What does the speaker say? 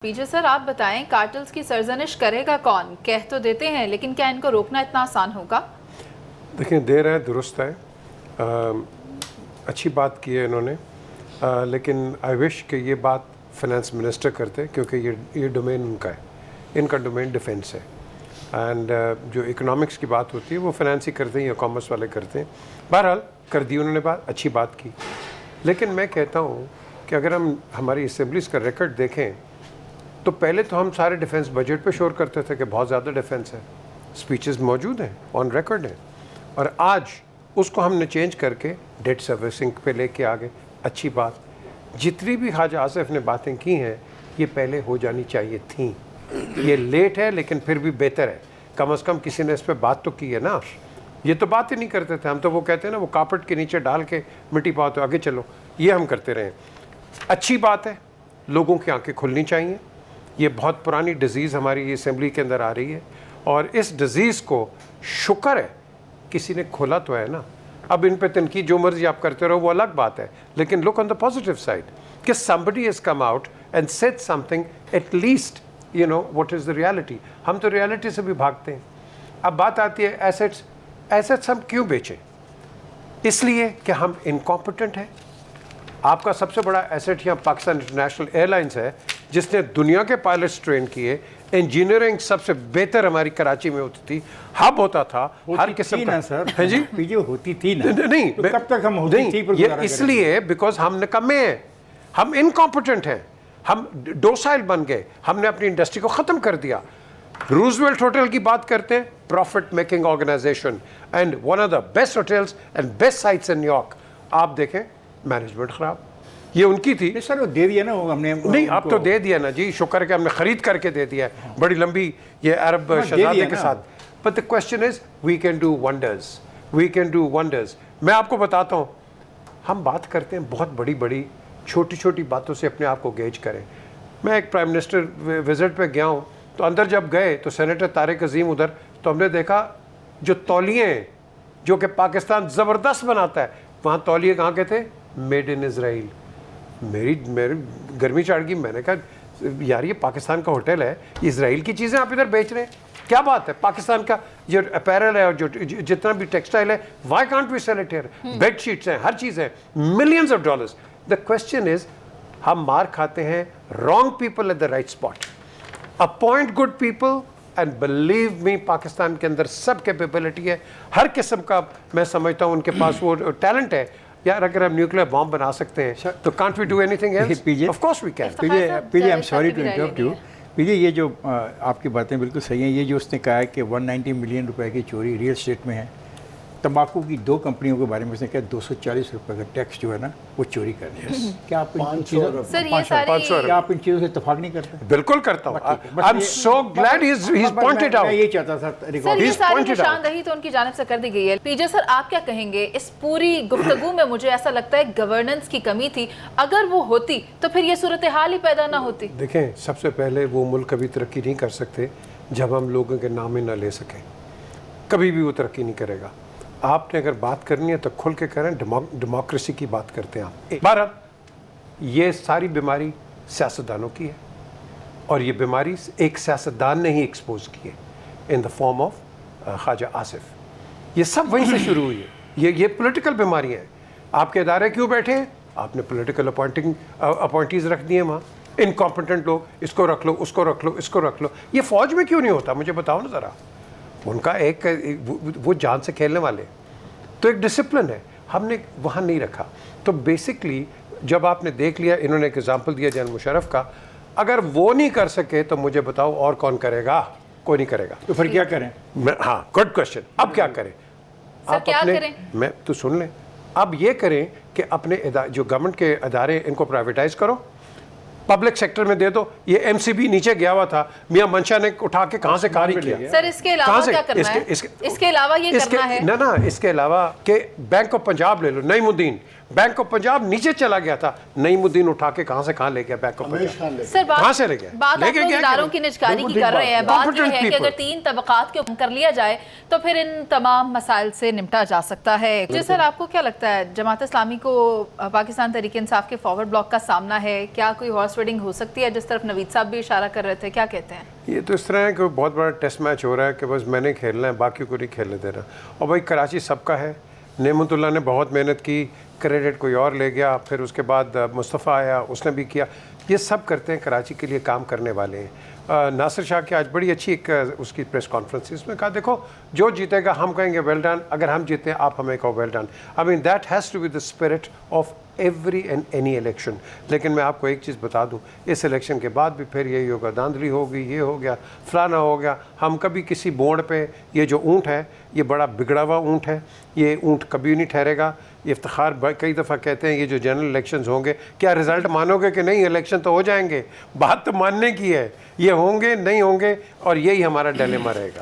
पीजे sir, आप बताएं, cartels की सरजनिश करेगा कौन? कह तो देते हैं, लेकिन क्या इनको रोकना इतना आसान होगा? देखिए, देर है दुरुस्त है। अच्छी बात की है इन्होंने, लेकिन आई विश कि ये बात फाइनेंस मिनिस्टर करते, क्योंकि ये डोमेन उनका है, इनका डोमेन डिफेंस है। एंड जो इकोनॉमिक्स की बात होती है वो फाइनेंस ही करते हैं या कॉमर्स वाले करते हैं। बहरहाल कर दी उन्होंने बात, अच्छी बात की। लेकिन मैं कहता हूँ कि अगर हम हमारी असेंबलीज का रिकॉर्ड देखें तो पहले तो हम सारे डिफेंस बजट पे शोर करते थे कि बहुत ज़्यादा डिफेंस है, स्पीचेस मौजूद हैं, ऑन रिकॉर्ड हैं, और आज उसको हमने चेंज करके डेट सर्विसिंग पे लेके आ गए। अच्छी बात। जितनी भी ख्वाजा आसिफ ने बातें की हैं ये पहले हो जानी चाहिए थी। ये लेट है लेकिन फिर भी बेहतर है, कम से कम किसी ने इस पर बात तो की है ना। ये तो बात ही नहीं करते थे हम, तो वो कहते हैं ना, वो कार्पेट के नीचे डाल के मिट्टी पाओ तो आगे चलो, ये हम करते रहे। अच्छी बात है, लोगों की आंखें खुलनी चाहिए। ये बहुत पुरानी डिज़ीज़ हमारी असेंबली के अंदर आ रही है, और इस डिज़ीज़ को शुक्र है किसी ने खोला तो है ना। अब इन पे तनकीद जो मर्जी आप करते रहो वो अलग बात है, लेकिन look on the positive side कि somebody has come out and said something, at least you know what is the reality। हम तो रियलिटी से भी भागते हैं। अब बात आती है एसेट्स हम क्यों बेचें? इसलिए कि हम इनकॉम्पिटेंट हैं। आपका सबसे बड़ा एसेट यहाँ पाकिस्तान इंटरनेशनल एयरलाइंस है, जिसने दुनिया के पायलट्स ट्रेन किए। इंजीनियरिंग सबसे बेहतर हमारी कराची में होती थी, हब होता था हर किस्म का। सर है जी, पीजे होती थी ना, नहीं तो कब तक हम होती थी पर ये इसलिए बिकॉज हम निकम्मे हैं, हम इनकॉम्पिटेंट हैं, हम डोसाइल बन गए, हमने अपनी इंडस्ट्री को ख़त्म कर दिया। रूजवेल्ट होटल की बात करते हैं, profit making organization and one of the best hotels and best sites in New York. आप देखें मैनेजमेंट ख़राब, ये उनकी थी। सर वो दे दिया ना, वो हमने नहीं, अब तो दे दिया ना जी, शुक्र है कि हमने खरीद करके दे दिया है, बड़ी लंबी ये अरब शहजादे के साथ। But the question is we can do wonders, we can do wonders. मैं आपको बताता हूँ, हम बात करते हैं बहुत बड़ी बड़ी, छोटी छोटी बातों से अपने आप को गेज करें। मैं एक प्राइम मिनिस्टर विजिट पे गया हूँ, तो अंदर जब गए तो सेनेटर तारिक अजीम उधर, तो हमने देखा जो तौलिए हैं जो कि पाकिस्तान ज़बरदस्त बनाता है, वहाँ तौलिए कहाँ के थे? Made in Israel. मेरी गर्मी चढ़ गई। मैंने कहा यार ये पाकिस्तान का होटल है, इसराइल की चीज़ें आप इधर बेच रहे हैं, क्या बात है? पाकिस्तान का जो अपैरल है और जो जितना भी टेक्सटाइल है, why can't we sell it here? Bed sheets हैं, हर चीज़ है, millions of dollars. The question is हम मार खाते हैं wrong people at the right spot. Appoint good people and believe me, Pakistan के अंदर सब कैपेबिलिटी है, हर किस्म का। मैं समझता हूँ उनके पास वो टैलेंट है। यार अगर हम न्यूक्लियर बॉम्ब बना सकते हैं तो can't we do anything else? Of course we can. PJ I am sorry to interrupt you. PJ ये जो आपकी बातें बिल्कुल सही हैं। ये जो उसने कहा है कि 190 मिलियन रुपए की चोरी रियल एस्टेट में है, तंबाकू की 2 कंपनियों के बारे में उसने कहा 240 रुपए का टैक्स जो है ना वो चोरी कर रहे हैं। क्या आप इन चीज़ों से इत्तेफाक नहीं करते? बिल्कुल करता हूँ। I am so glad he is pointed out. ये चाहता था सर, ये सारी निशानदही तो उनकी जानिब से कर दी गई है। पीजे सर, आप क्या कहेंगे? इस पूरी गुफ्तगू में मुझे ऐसा लगता है गवर्नेंस की कमी थी। अगर वो होती तो फिर ये सूरत हाल ही पैदा ना होती। देखें, सबसे पहले वो मुल्क कभी तरक्की नहीं कर सकते जब हम लोगों के नामे ना ले सकें। कभी भी वो तरक्की नहीं करेगा। आपने अगर बात करनी है तो खुल के करें, डेमोक्रेसी की बात करते हैं आप। बारह, ये सारी बीमारी सियासतदानों की है, और ये बीमारी एक सियासतदान ने ही एक्सपोज की है in the form of Khawaja Asif. ये सब वहीं से शुरू हुई है। ये पॉलिटिकल बीमारियाँ हैं। आपके इदारे क्यों बैठे हैं? आपने पॉलिटिकल अपॉइंटीज़ रख दिए वहाँ, इनकॉम्पिटेंट लोग, इसको रख लो, उसको रख लो, इसको रख लो। ये फ़ौज में क्यों नहीं होता? मुझे बताओ ना ज़रा। उनका वो जान से खेलने वाले, तो एक डिसिप्लिन है, हमने वहाँ नहीं रखा। तो बेसिकली जब आपने देख लिया, इन्होंने एक एग्जाम्पल दिया जनरल मुशर्रफ का, अगर वो नहीं कर सके तो मुझे बताओ और कौन करेगा? कोई नहीं करेगा। तो फिर क्या करें? हाँ, गुड क्वेश्चन। अब क्या करें? आप क्या करें? मैं तो सुन लें। अब ये करें कि अपने जो गवर्नमेंट के अदारे इनको प्राइवेटाइज करो, पब्लिक सेक्टर में दे दो। ये एमसीबी नीचे गया हुआ था, मियां मंशा ने उठा के कहां से कारी किया। सर, इसके अलावा क्या करना है? इसके अलावा ये करना है ना, इसके अलावा कि बैंक ऑफ पंजाब ले लो, नईमुद्दीन, बैंक ऑफ पंजाब नीचे चला गया था, नईमुद्दीन उठा के कहां से कहां ले गया बैंक ऑफ पंजाब? सर कहां से ले गया? बात आप लोग इदारों की निजकारी की कर रहे हैं। बात यह है कि अगर 3 तबकात के कर लिया जाए तो फिर इन तमाम मसाइल से निपटा जा सकता है। जी सर, आपको क्या लगता है जमात इस्लामी को पाकिस्तान तहरीक इंसाफ के फॉरवर्ड ब्लॉक का सामना है? क्या कोई हॉर्स रेडिंग हो सकती है जिस तरफ नवीद साहब भी इशारा कर रहे थे? क्या कहते हैं? ये तो इस तरह है कि बहुत बड़ा टेस्ट मैच हो रहा है कि बस मैंने खेलना है, बाकी को नहीं खेलने देना। और भाई कराची सबका है, नेमतुल्लाह ने बहुत मेहनत की, क्रेडिट कोई और ले गया, फिर उसके बाद मुस्तफ़ा आया, उसने भी किया। ये सब करते हैं, कराची के लिए काम करने वाले हैं। नासिर शाह की आज बड़ी अच्छी एक उसकी प्रेस कॉन्फ्रेंस, इसमें कहा देखो जो जीतेगा हम कहेंगे वेल डन, अगर हम जीते आप हमें कहो well done. I mean that has to be the spirit of every and any election. लेकिन मैं आपको एक चीज़ बता दूं, इस इलेक्शन के बाद भी फिर यही होगा, धांधली होगी, ये हो गया, फलाना हो गया। हम कभी किसी बोर्ड पे, ये जो ऊँट है ये बड़ा बिगड़ा हुआ ऊँट है, ये ऊँट कभी नहीं ठहरेगा। ये इफ्तिखार कई दफ़ा कहते हैं ये जो जनरल इलेक्शंस होंगे, क्या रिज़ल्ट मानोगे कि नहीं? इलेक्शन तो हो जाएंगे, बात तो मानने की है, ये होंगे नहीं होंगे, और यही हमारा डिलेमा रहेगा।